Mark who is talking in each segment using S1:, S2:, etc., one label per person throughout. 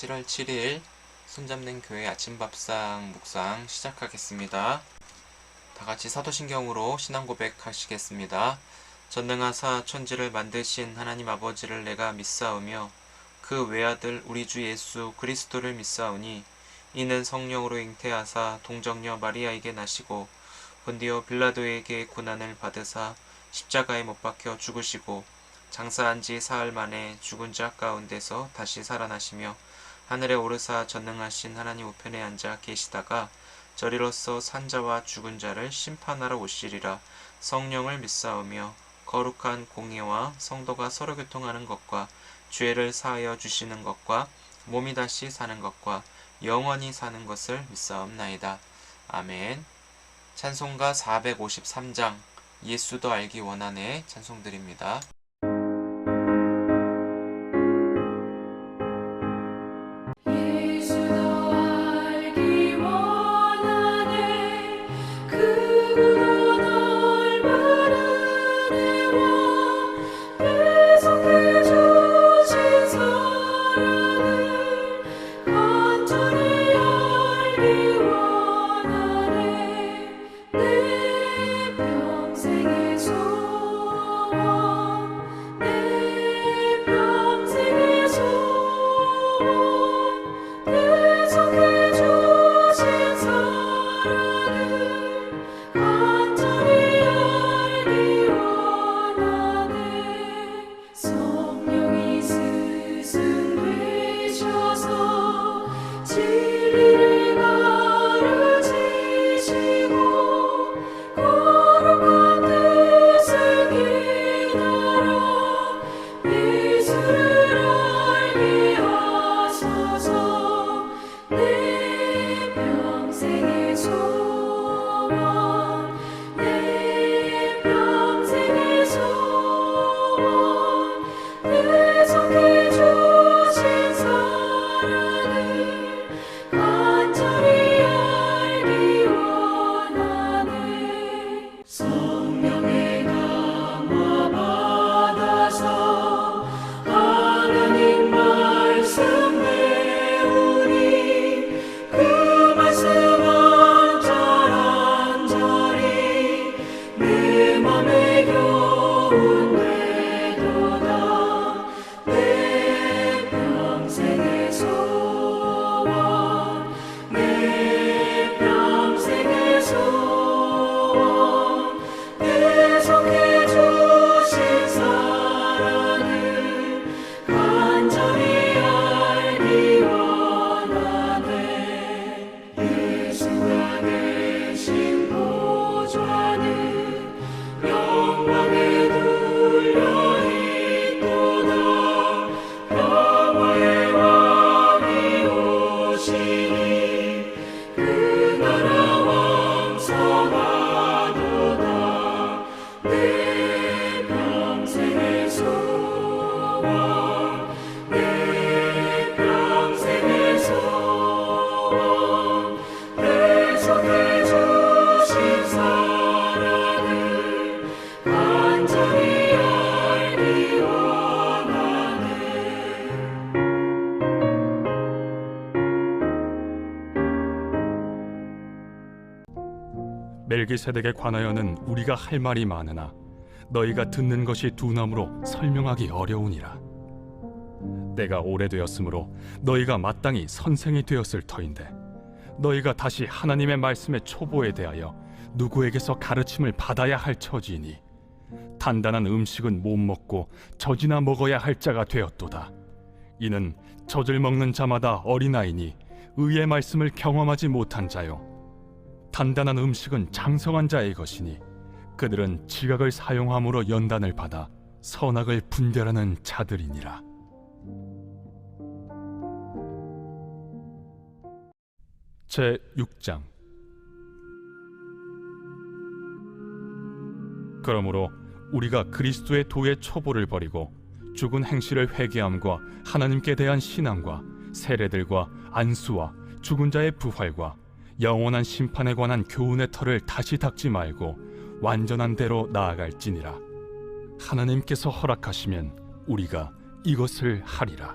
S1: 7월 7일 손잡는 교회 아침밥상 묵상 시작하겠습니다. 다같이 사도신경으로 신앙 고백하시겠습니다. 전능하사 천지를 만드신 하나님 아버지를 내가 믿사오며 그 외아들 우리 주 예수 그리스도를 믿사오니 이는 성령으로 잉태하사 동정녀 마리아에게 나시고 본디오 빌라도에게 고난을 받으사 십자가에 못 박혀 죽으시고 장사한 지 사흘 만에 죽은 자 가운데서 다시 살아나시며 하늘에 오르사 전능하신 하나님 우편에 앉아 계시다가 저리로서 산자와 죽은 자를 심판하러 오시리라. 성령을 믿사오며 거룩한 공예와 성도가 서로 교통하는 것과 죄를 사하여 주시는 것과 몸이 다시 사는 것과 영원히 사는 것을 믿사옵나이다. 아멘. 찬송가 453장 예수도 알기 원하네 찬송드립니다.
S2: 멜기세덱에 관하여는 우리가 할 말이 많으나 너희가 듣는 것이 두나무로 설명하기 어려우니라. 때가 오래되었으므로 너희가 마땅히 선생이 되었을 터인데 너희가 다시 하나님의 말씀의 초보에 대하여 누구에게서 가르침을 받아야 할 처지이니 단단한 음식은 못 먹고 젖이나 먹어야 할 자가 되었도다. 이는 젖을 먹는 자마다 어린아이니 의의 말씀을 경험하지 못한 자요 단단한 음식은 장성한 자의 것이니 그들은 지각을 사용함으로 연단을 받아 선악을 분별하는 자들이니라. 제6장. 그러므로 우리가 그리스도의 도의 초보를 버리고 죽은 행실을 회개함과 하나님께 대한 신앙과 세례들과 안수와 죽은 자의 부활과 영원한 심판에 관한 교훈의 털을 다시 닦지 말고 완전한 대로 나아갈지니라. 하나님께서 허락하시면 우리가 이것을 하리라.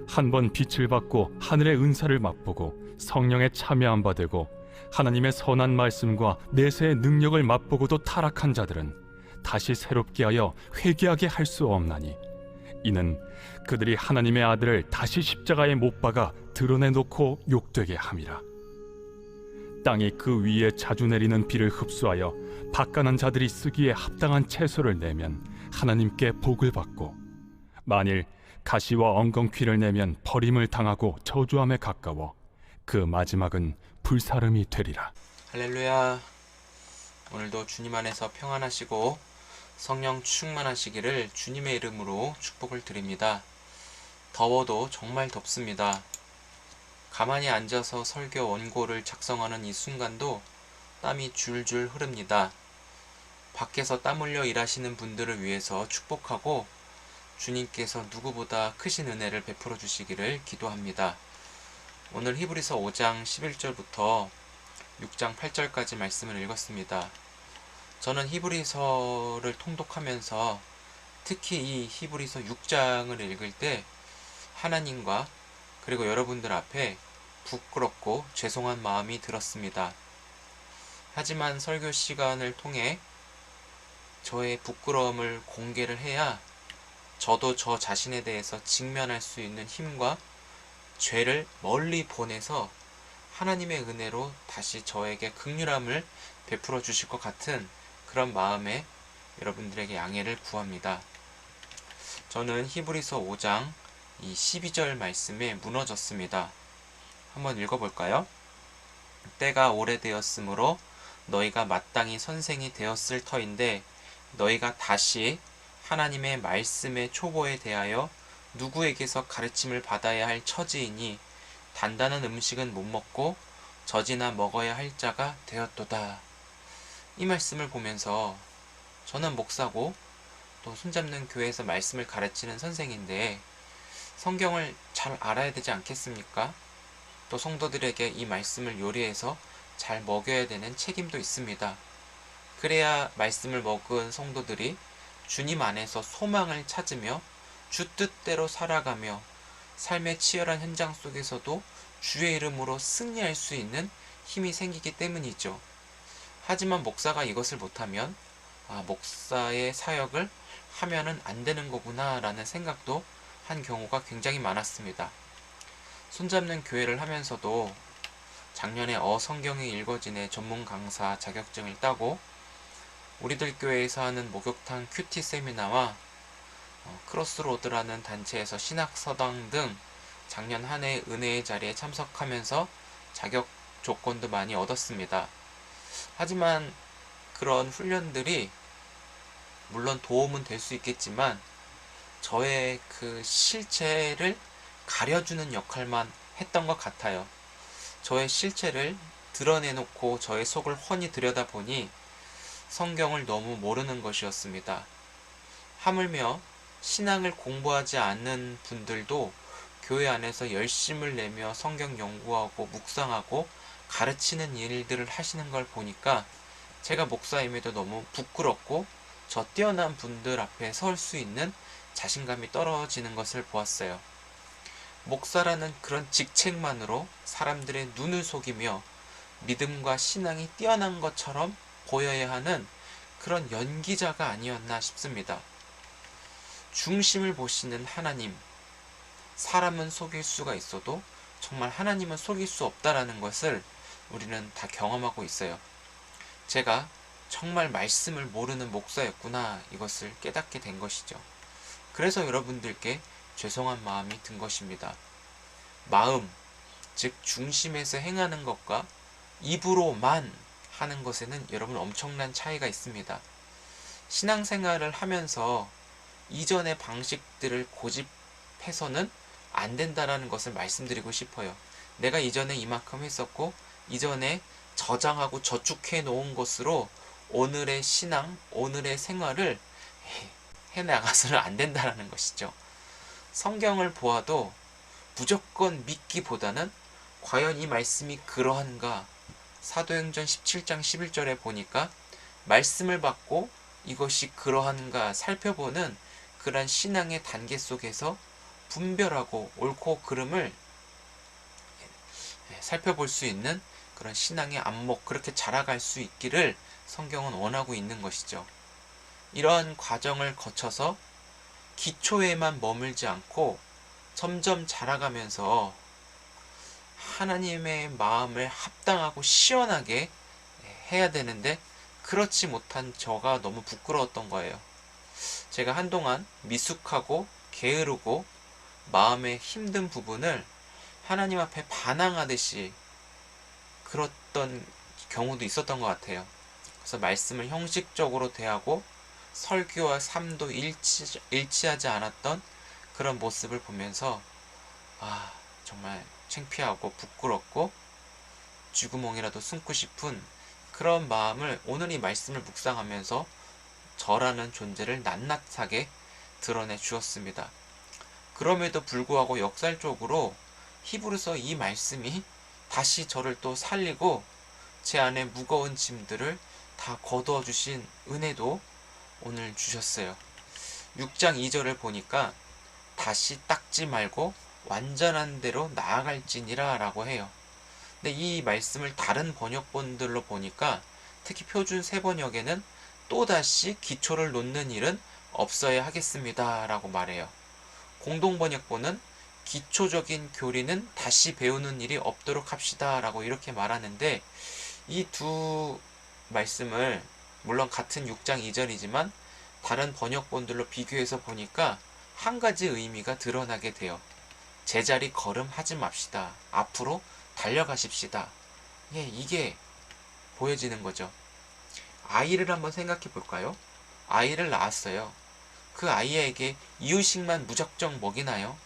S2: 한 번 빛을 받고 하늘의 은사를 맛보고 성령에 참여한 바 되고 하나님의 선한 말씀과 내세의 능력을 맛보고도 타락한 자들은 다시 새롭게 하여 회개하게 할 수 없나니 이는 그들이 하나님의 아들을 다시 십자가에 못 박아 드러내놓고 욕되게 함이라. 땅이 그 위에 자주 내리는 비를 흡수하여 바가난 자들이 쓰기에 합당한 채소를 내면 하나님께 복을 받고 만일 가시와 엉겅퀴를 내면 버림을 당하고 저주함에 가까워 그 마지막은 불사름이 되리라.
S1: 할렐루야. 오늘도 주님 안에서 평안하시고 성령 충만하시기를 주님의 이름으로 축복을 드립니다. 더워도 정말 덥습니다. 가만히 앉아서 설교 원고를 작성하는 이 순간도 땀이 줄줄 흐릅니다. 밖에서 땀 흘려 일하시는 분들을 위해서 축복하고 주님께서 누구보다 크신 은혜를 베풀어 주시기를 기도합니다. 오늘 히브리서 5장 11절부터 6장 8절까지 말씀을 읽었습니다. 저는 히브리서를 통독하면서 특히 이 히브리서 6장을 읽을 때 하나님과 그리고 여러분들 앞에 부끄럽고 죄송한 마음이 들었습니다. 하지만 설교 시간을 통해 저의 부끄러움을 공개를 해야 저도 저 자신에 대해서 직면할 수 있는 힘과 죄를 멀리 보내서 하나님의 은혜로 다시 저에게 긍휼함을 베풀어 주실 것 같은 그런 마음에 여러분들에게 양해를 구합니다. 저는 히브리서 5장 이 12절 말씀에 무너졌습니다. 한번 읽어볼까요? 때가 오래되었으므로 너희가 마땅히 선생이 되었을 터인데 너희가 다시 하나님의 말씀의 초보에 대하여 누구에게서 가르침을 받아야 할 처지이니 단단한 음식은 못 먹고 젖이나 먹어야 할 자가 되었도다. 이 말씀을 보면서 저는 목사고 또 손잡는 교회에서 말씀을 가르치는 선생인데 성경을 잘 알아야 되지 않겠습니까? 또 성도들에게 이 말씀을 요리해서 잘 먹여야 되는 책임도 있습니다. 그래야 말씀을 먹은 성도들이 주님 안에서 소망을 찾으며 주 뜻대로 살아가며 삶의 치열한 현장 속에서도 주의 이름으로 승리할 수 있는 힘이 생기기 때문이죠. 하지만 목사가 이것을 못하면 목사의 사역을 하면은 안 되는 거구나 라는 생각도 한 경우가 굉장히 많았습니다. 손잡는 교회를 하면서도 작년에 성경이 읽어진의 전문 강사 자격증을 따고 우리들 교회에서 하는 목욕탕 큐티 세미나와 크로스로드라는 단체에서 신학서당 등 작년 한 해 은혜의 자리에 참석하면서 자격 조건도 많이 얻었습니다. 하지만 그런 훈련들이 물론 도움은 될 수 있겠지만 저의 그 실체를 가려주는 역할만 했던 것 같아요. 저의 실체를 드러내놓고 저의 속을 훤히 들여다보니 성경을 너무 모르는 것이었습니다. 하물며 신앙을 공부하지 않는 분들도 교회 안에서 열심을 내며 성경 연구하고 묵상하고 가르치는 일들을 하시는 걸 보니까 제가 목사임에도 너무 부끄럽고 저 뛰어난 분들 앞에 설 수 있는 자신감이 떨어지는 것을 보았어요. 목사라는 그런 직책만으로 사람들의 눈을 속이며 믿음과 신앙이 뛰어난 것처럼 보여야 하는 그런 연기자가 아니었나 싶습니다. 중심을 보시는 하나님, 사람은 속일 수가 있어도 정말 하나님은 속일 수 없다라는 것을 우리는 다 경험하고 있어요. 제가 정말 말씀을 모르는 목사였구나 이것을 깨닫게 된 것이죠. 그래서 여러분들께 죄송한 마음이 든 것입니다. 마음, 즉 중심에서 행하는 것과 입으로만 하는 것에는 여러분 엄청난 차이가 있습니다. 신앙생활을 하면서 이전의 방식들을 고집해서는 안 된다라는 것을 말씀드리고 싶어요. 내가 이전에 이만큼 했었고 이전에 저장하고 저축해 놓은 것으로 오늘의 신앙, 오늘의 생활을 해나가서는 안 된다라는 것이죠. 성경을 보아도 무조건 믿기보다는 과연 이 말씀이 그러한가? 사도행전 17장 11절에 보니까 말씀을 받고 이것이 그러한가 살펴보는 그런 신앙의 단계 속에서 분별하고 옳고 그름을 살펴볼 수 있는 그런 신앙의 안목, 그렇게 자라갈 수 있기를 성경은 원하고 있는 것이죠. 이러한 과정을 거쳐서 기초에만 머물지 않고 점점 자라가면서 하나님의 마음을 합당하고 시원하게 해야 되는데, 그렇지 못한 저가 너무 부끄러웠던 거예요. 제가 한동안 미숙하고 게으르고 마음에 힘든 부분을 하나님 앞에 반항하듯이 그랬던 경우도 있었던 것 같아요. 그래서 말씀을 형식적으로 대하고 설교와 삶도 일치하지 않았던 그런 모습을 보면서 정말 창피하고 부끄럽고 쥐구멍이라도 숨고 싶은 그런 마음을 오늘 이 말씀을 묵상하면서 저라는 존재를 낱낱하게 드러내 주었습니다. 그럼에도 불구하고 역설적으로 히브리서 이 말씀이 다시 저를 또 살리고 제 안에 무거운 짐들을 다 거두어 주신 은혜도 오늘 주셨어요. 6장 2절을 보니까 다시 닦지 말고 완전한 대로 나아갈지니라 라고 해요. 근데 이 말씀을 다른 번역본들로 보니까 특히 표준 세번역에는 또다시 기초를 놓는 일은 없어야 하겠습니다 라고 말해요. 공동번역본은 기초적인 교리는 다시 배우는 일이 없도록 합시다 라고 이렇게 말하는데, 이 두 말씀을 물론 같은 6장 2절이지만 다른 번역본들로 비교해서 보니까 한 가지 의미가 드러나게 돼요. 제자리 걸음하지 맙시다. 앞으로 달려가십시다. 이게 보여지는 거죠. 아이를 한번 생각해 볼까요? 아이를 낳았어요. 그 아이에게 이유식만 무작정 먹이나요?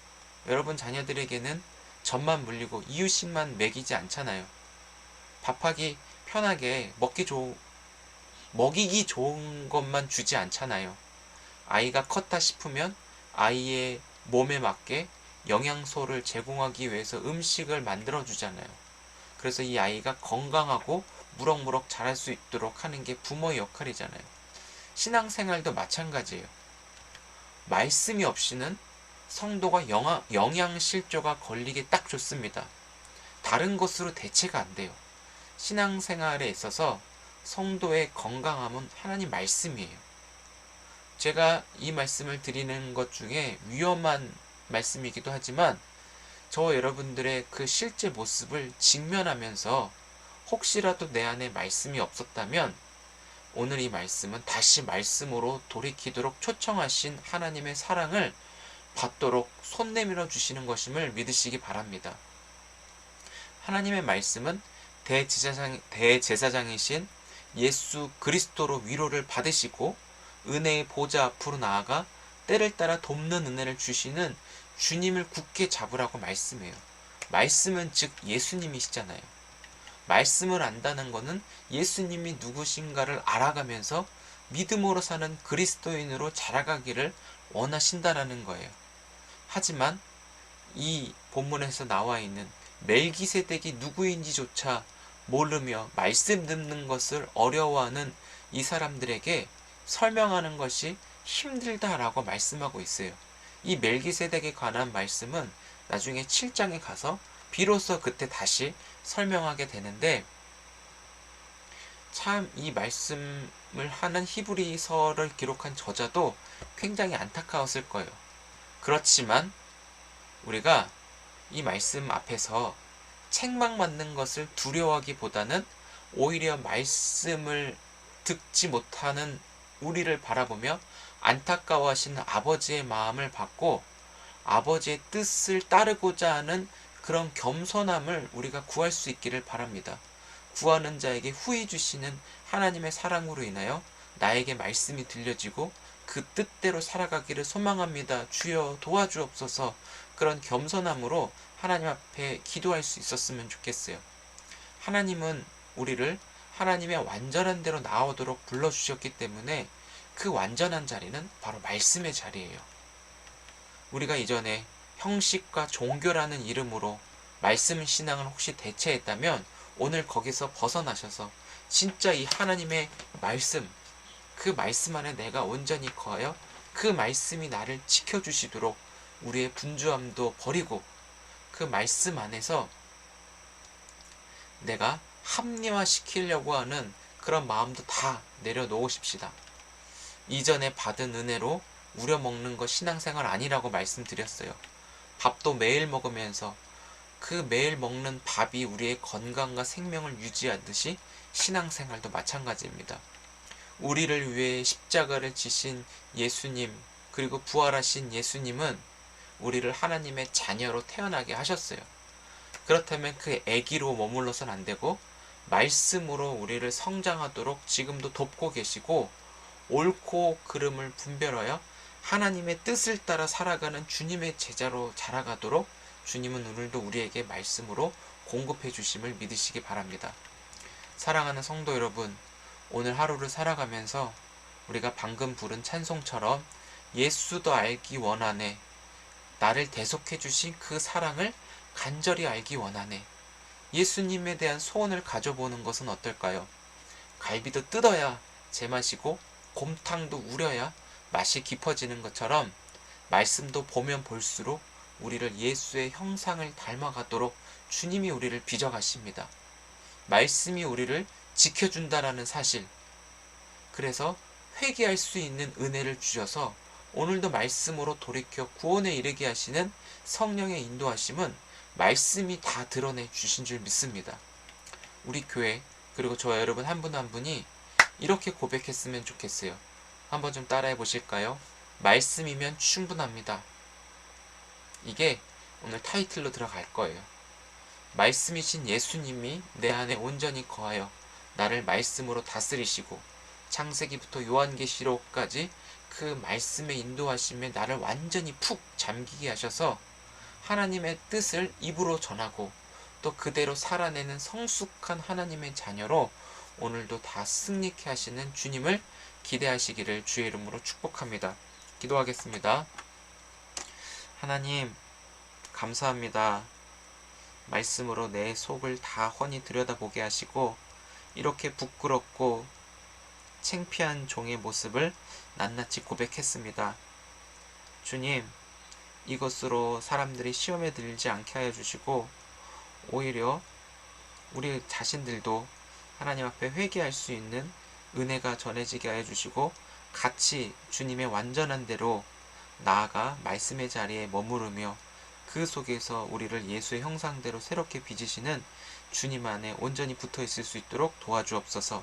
S1: 여러분 자녀들에게는 젖만 물리고 이유식만 먹이지 않잖아요. 밥하기 편하게 먹이기 좋은 것만 주지 않잖아요. 아이가 컸다 싶으면 아이의 몸에 맞게 영양소를 제공하기 위해서 음식을 만들어 주잖아요. 그래서 이 아이가 건강하고 무럭무럭 자랄 수 있도록 하는 게 부모의 역할이잖아요. 신앙생활도 마찬가지예요. 말씀이 없이는 성도가 영양실조가 걸리기 딱 좋습니다. 다른 것으로 대체가 안 돼요. 신앙생활에 있어서 성도의 건강함은 하나님 말씀이에요. 제가 이 말씀을 드리는 것 중에 위험한 말씀이기도 하지만 저와 여러분들의 그 실제 모습을 직면하면서 혹시라도 내 안에 말씀이 없었다면 오늘 이 말씀은 다시 말씀으로 돌이키도록 초청하신 하나님의 사랑을 받도록 손 내밀어 주시는 것임을 믿으시기 바랍니다. 하나님의 말씀은 대제사장이신 예수 그리스도로 위로를 받으시고 은혜의 보좌 앞으로 나아가 때를 따라 돕는 은혜를 주시는 주님을 굳게 잡으라고 말씀해요. 말씀은 즉 예수님이시잖아요. 말씀을 안다는 것은 예수님이 누구신가를 알아가면서 믿음으로 사는 그리스도인으로 자라가기를 원하신다라는 거예요. 하지만 이 본문에서 나와 있는 멜기세덱이 누구인지조차 모르며 말씀 듣는 것을 어려워하는 이 사람들에게 설명하는 것이 힘들다라고 말씀하고 있어요. 이 멜기세덱에 관한 말씀은 나중에 7장에 가서 비로소 그때 다시 설명하게 되는데, 참 이 말씀을 하는 히브리서를 기록한 저자도 굉장히 안타까웠을 거예요. 그렇지만 우리가 이 말씀 앞에서 책망받는 것을 두려워하기보다는 오히려 말씀을 듣지 못하는 우리를 바라보며 안타까워하시는 아버지의 마음을 받고 아버지의 뜻을 따르고자 하는 그런 겸손함을 우리가 구할 수 있기를 바랍니다. 구하는 자에게 후히 주시는 하나님의 사랑으로 인하여 나에게 말씀이 들려지고 그 뜻대로 살아가기를 소망합니다. 주여 도와주옵소서. 그런 겸손함으로 하나님 앞에 기도할 수 있었으면 좋겠어요. 하나님은 우리를 하나님의 완전한 대로 나오도록 불러주셨기 때문에 그 완전한 자리는 바로 말씀의 자리예요. 우리가 이전에 형식과 종교라는 이름으로 말씀 신앙을 혹시 대체했다면 오늘 거기서 벗어나셔서 진짜 이 하나님의 말씀, 그 말씀 안에 내가 온전히 거하여 그 말씀이 나를 지켜주시도록 우리의 분주함도 버리고 그 말씀 안에서 내가 합리화시키려고 하는 그런 마음도 다 내려놓으십시다. 이전에 받은 은혜로 우려먹는 거 신앙생활 아니라고 말씀드렸어요. 밥도 매일 먹으면서 그 매일 먹는 밥이 우리의 건강과 생명을 유지하듯이 신앙생활도 마찬가지입니다. 우리를 위해 십자가를 지신 예수님, 그리고 부활하신 예수님은 우리를 하나님의 자녀로 태어나게 하셨어요. 그렇다면 그 아기로 머물러서는 안 되고 말씀으로 우리를 성장하도록 지금도 돕고 계시고, 옳고 그름을 분별하여 하나님의 뜻을 따라 살아가는 주님의 제자로 자라가도록 주님은 오늘도 우리에게 말씀으로 공급해 주심을 믿으시기 바랍니다. 사랑하는 성도 여러분, 오늘 하루를 살아가면서 우리가 방금 부른 찬송처럼 예수도 알기 원하네, 나를 대속해 주신 그 사랑을 간절히 알기 원하네, 예수님에 대한 소원을 가져보는 것은 어떨까요? 갈비도 뜯어야 제맛이고 곰탕도 우려야 맛이 깊어지는 것처럼 말씀도 보면 볼수록 우리를 예수의 형상을 닮아가도록 주님이 우리를 빚어가십니다. 말씀이 우리를 지켜준다라는 사실, 그래서 회개할 수 있는 은혜를 주셔서 오늘도 말씀으로 돌이켜 구원에 이르게 하시는 성령의 인도하심은 말씀이 다 드러내 주신 줄 믿습니다. 우리 교회, 그리고 저와 여러분 한 분 한 분이 이렇게 고백했으면 좋겠어요. 한번 좀 따라해 보실까요? 말씀이면 충분합니다. 이게 오늘 타이틀로 들어갈 거예요. 말씀이신 예수님이 내 안에 온전히 거하여 나를 말씀으로 다스리시고 창세기부터 요한계시록까지 그 말씀의 인도하심에 나를 완전히 푹 잠기게 하셔서 하나님의 뜻을 입으로 전하고 또 그대로 살아내는 성숙한 하나님의 자녀로 오늘도 다 승리케 하시는 주님을 기대하시기를 주의 이름으로 축복합니다. 기도하겠습니다. 하나님, 감사합니다. 말씀으로 내 속을 다 훤히 들여다보게 하시고 이렇게 부끄럽고 창피한 종의 모습을 낱낱이 고백했습니다. 주님, 이것으로 사람들이 시험에 들지 않게 하여 주시고 오히려 우리 자신들도 하나님 앞에 회개할 수 있는 은혜가 전해지게 하여 주시고 같이 주님의 완전한 대로 나아가 말씀의 자리에 머무르며 그 속에서 우리를 예수의 형상대로 새롭게 빚으시는 주님 안에 온전히 붙어 있을 수 있도록 도와주옵소서.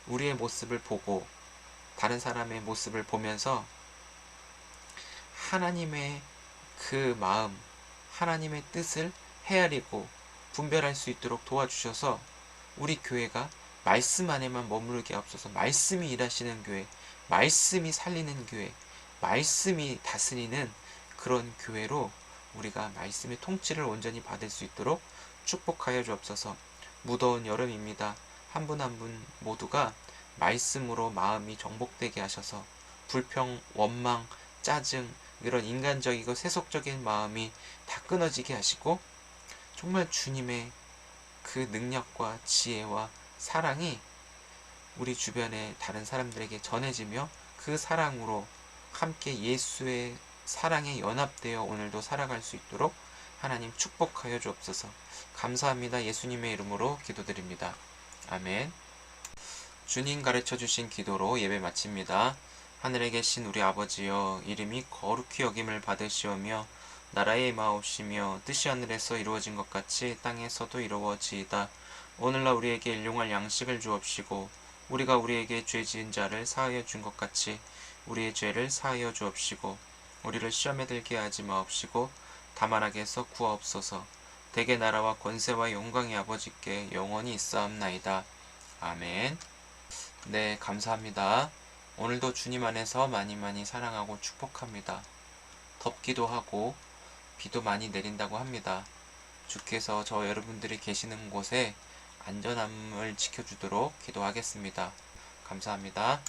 S1: 우리의 모습을 보고 다른 사람의 모습을 보면서 하나님의 그 마음, 하나님의 뜻을 헤아리고 분별할 수 있도록 도와주셔서 우리 교회가 말씀 안에만 머무르게 하옵소서. 말씀이 일하시는 교회, 말씀이 살리는 교회, 말씀이 다스리는 그런 교회로 우리가 말씀의 통치를 온전히 받을 수 있도록 축복하여 주옵소서. 무더운 여름입니다. 한 분 한 분 모두가 말씀으로 마음이 정복되게 하셔서 불평, 원망, 짜증, 이런 인간적이고 세속적인 마음이 다 끊어지게 하시고 정말 주님의 그 능력과 지혜와 사랑이 우리 주변의 다른 사람들에게 전해지며 그 사랑으로 함께 예수의 사랑에 연합되어 오늘도 살아갈 수 있도록 하나님 축복하여 주옵소서. 감사합니다. 예수님의 이름으로 기도드립니다. 아멘. 주님 가르쳐 주신 기도로 예배 마칩니다. 하늘에 계신 우리 아버지여, 이름이 거룩히 여김을 받으시오며 나라의 마옵시며 뜻이 하늘에서 이루어진 것 같이 땅에서도 이루어지이다. 오늘날 우리에게 일용할 양식을 주옵시고 우리가 우리에게 죄 지은 자를 사하여 준 것 같이 우리의 죄를 사하여 주옵시고 우리를 시험에 들게 하지 마옵시고 다만 악에서 구하옵소서. 대개 나라와 권세와 영광의 아버지께 영원히 있사옵나이다. 아멘. 네, 감사합니다. 오늘도 주님 안에서 많이 많이 사랑하고 축복합니다. 덥기도 하고 비도 많이 내린다고 합니다. 주께서 저 여러분들이 계시는 곳에 안전함을 지켜주도록 기도하겠습니다. 감사합니다.